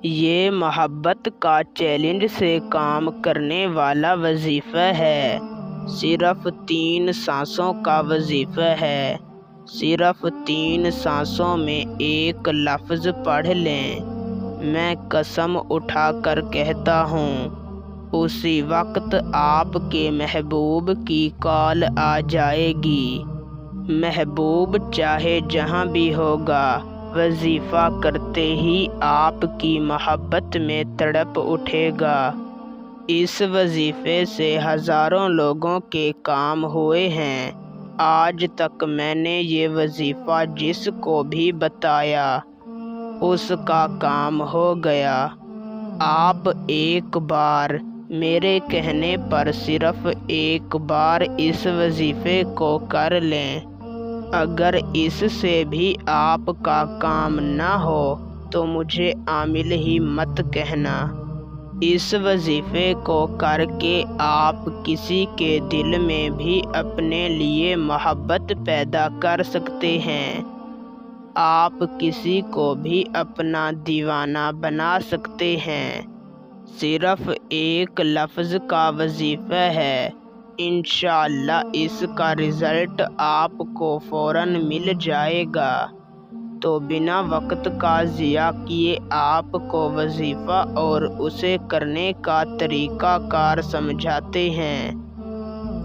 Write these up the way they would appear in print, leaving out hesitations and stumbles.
یہ محبت کا چیلنج سے کام کرنے والا وظیفہ ہے۔ صرف 3 سانسوں کا وظیفہ ہے۔ صرف 3 سانسوں میں ایک لفظ پڑھ لیں۔ میں قسم اٹھا کر کہتا ہوں، اسی وقت آپ کے محبوب کی کال آ جائے گی۔ محبوب چاہے جہاں بھی ہوگا، وظیفہ کرتے ہی آپ کی محبت میں تڑپ اٹھے گا۔ اس وظیفے سے ہزاروں لوگوں کے کام ہوئے ہیں۔ آج تک میں نے یہ وظیفہ جس کو بھی بتایا، اس کا کام ہو گیا۔ آپ ایک بار میرے کہنے پر صرف ایک بار اس وظیفے کو کر لیں۔ اگر اس سے بھی آپ کا کام نہ ہو تو مجھے عامل ہی مت کہنا۔ اس وظیفے کو کر کے آپ کسی کے دل میں بھی اپنے لیے محبت پیدا کر سکتے ہیں۔ آپ کسی کو بھی اپنا دیوانہ بنا سکتے ہیں۔ صرف ایک لفظ کا وظیفہ ہے۔ انشاءاللہ اس کا رزلٹ آپ کو فوراً مل جائے گا۔ تو بنا وقت کا ضیاع کیے آپ کو وظیفہ اور اسے کرنے کا طریقہ کار سمجھاتے ہیں۔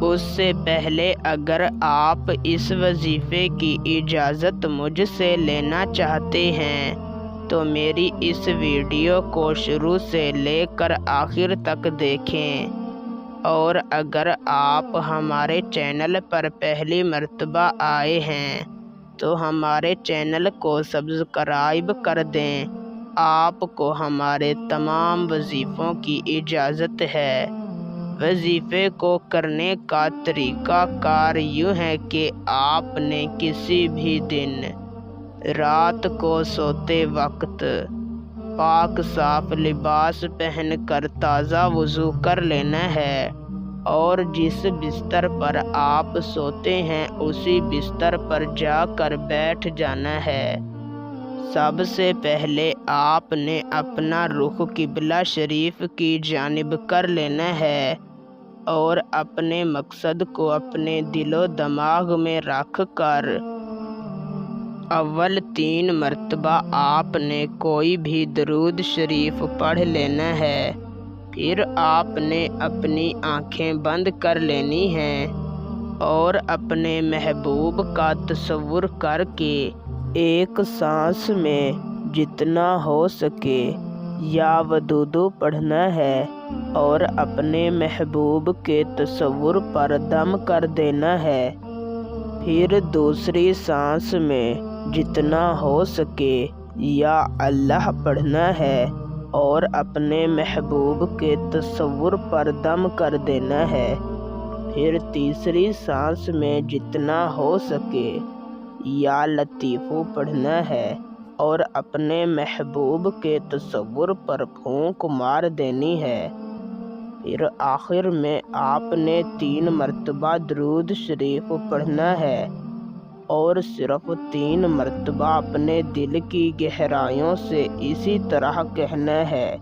اس سے پہلے اگر آپ اس وظیفے کی اجازت مجھ سے لینا چاہتے ہیں تو میری اس ویڈیو کو شروع سے لے کر آخر تک دیکھیں، اور اگر آپ ہمارے چینل پر پہلی مرتبہ آئے ہیں تو ہمارے چینل کو سبسکرائب کر دیں۔ آپ کو ہمارے تمام وظیفوں کی اجازت ہے۔ وظیفے کو کرنے کا طریقہ کار یوں ہے کہ آپ نے کسی بھی دن رات کو سوتے وقت پاک صاف لباس پہن کر تازہ وضو کر لینا ہے، اور جس بستر پر آپ سوتے ہیں اسی بستر پر جا کر بیٹھ جانا ہے۔ سب سے پہلے آپ نے اپنا رخ قبلہ شریف کی جانب کر لینا ہے، اور اپنے مقصد کو اپنے دل و دماغ میں رکھ کر اول 3 مرتبہ آپ نے کوئی بھی درود شریف پڑھ لینا ہے۔ پھر آپ نے اپنی آنکھیں بند کر لینی ہیں اور اپنے محبوب کا تصور کر کے ایک سانس میں جتنا ہو سکے یا ودودو پڑھنا ہے، اور اپنے محبوب کے تصور پر دم کر دینا ہے۔ پھر دوسری سانس میں جتنا ہو سکے یا اللہ پڑھنا ہے اور اپنے محبوب کے تصور پر دم کر دینا ہے۔ پھر تیسری سانس میں جتنا ہو سکے یا لطیفو پڑھنا ہے اور اپنے محبوب کے تصور پر پھونک مار دینی ہے۔ پھر آخر میں آپ نے 3 مرتبہ درود شریف پڑھنا ہے، اور صرف 3 مرتبہ اپنے دل کی گہرائیوں سے اسی طرح کہنا ہے،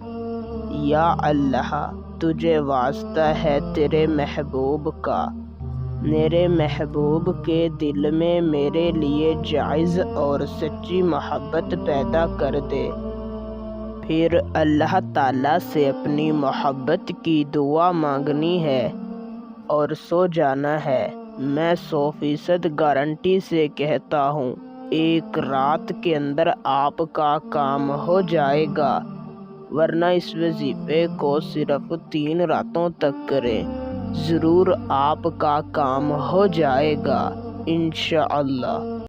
یا اللہ تجھے واسطہ ہے تیرے محبوب کا، میرے محبوب کے دل میں میرے لیے جائز اور سچی محبت پیدا کر دے۔ پھر اللہ تعالیٰ سے اپنی محبت کی دعا مانگنی ہے اور سو جانا ہے۔ میں 100% گارنٹی سے کہتا ہوں، ایک رات کے اندر آپ کا کام ہو جائے گا، ورنہ اس وظیفے کو صرف 3 راتوں تک کریں، ضرور آپ کا کام ہو جائے گا انشاءاللہ۔